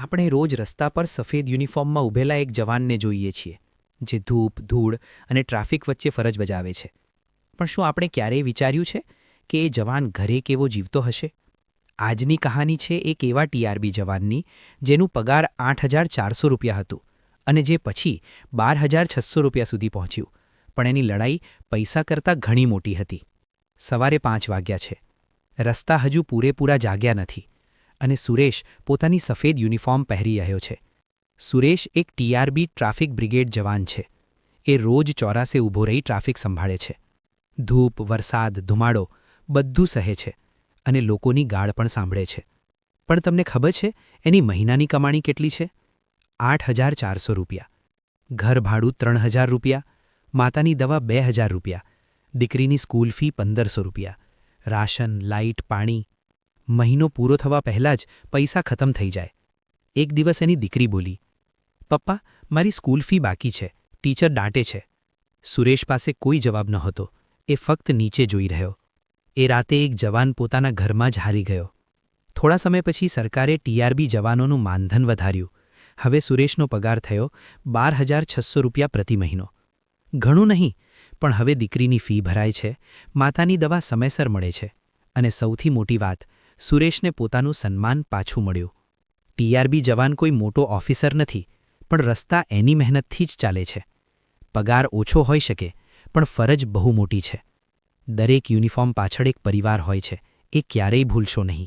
આપણે રોજ રસ્તા પર સફેદ યુનિફોર્મમાં ઊભેલા એક જવાનને જોઈએ છીએ, જે ધૂપ, ધૂળ અને ટ્રાફિક વચ્ચે ફરજ બજાવે છે. પણ શું આપણે ક્યારેય વિચાર્યું છે કે એ જવાન ઘરે કેવો જીવતો હશે? આજની કહાની છે એક એવા ટીઆરબી જવાનની જેનું પગાર ₹8,400 હતું અને જે પછી ₹12,600 સુધી પહોંચ્યું. પણ એની લડાઈ પૈસા કરતાં ઘણી મોટી હતી. સવારે 5 વાગ્યા છે. રસ્તા હજુ પૂરેપૂરા જાગ્યા નથી અને સુરેશ પોતાની સફેદ યુનિફોર્મ પહેરી રહ્યો છે. સુરેશ એક ટીઆરબી ટ્રાફિક બ્રિગેડ જવાન છે. એ રોજ ચોરાસે ઊભો રહી ટ્રાફિક સંભાળે છે. ધૂપ, વરસાદ, ધુમાડો બધું સહે છે અને લોકોની ગાળ પણ સાંભળે છે. પણ તમને ખબર છે એની મહિનાની કમાણી કેટલી છે? ₹8,400. ઘર ભાડું ₹3,000, માતાની દવા ₹2,000, દીકરીની સ્કૂલ ફી ₹1,500, રાશન, લાઇટ, પાણી. મહિનો પૂરો થવા પહેલાં જ પૈસા ખતમ થઈ જાય. એક દિવસ એની દીકરી બોલી, "પપ્પા, મારી સ્કૂલ ફી બાકી છે, ટીચર ડાંટે છે." સુરેશ પાસે કોઈ જવાબ નહોતો. એ ફક્ત નીચે જોઈ રહ્યો. એ રાતે એક જવાન પોતાના ઘરમાં જ હારી ગયો. થોડા સમય પછી સરકારે ટીઆરબી જવાનોનું માનધન વધાર્યું. હવે સુરેશનો પગાર થયો ₹12,600 પ્રતિ મહિનો. ઘણું નહીં, પણ હવે દીકરીની ફી ભરાય છે, માતાની દવા સમયસર મળે છે અને સૌથી મોટી વાત, સુરેશને પોતાનું સન્માન પાછું મળ્યું. ટીઆરબી જવાન કોઈ મોટો ઓફિસર નથી, પણ રસ્તા એની મહેનતથી જ ચાલે છે. પગાર ઓછો હોઈ શકે, પણ ફરજ બહુ મોટી છે. દરેક યુનિફોર્મ પાછળ એક પરિવાર હોય છે, એ ક્યારેય ભૂલશો નહીં.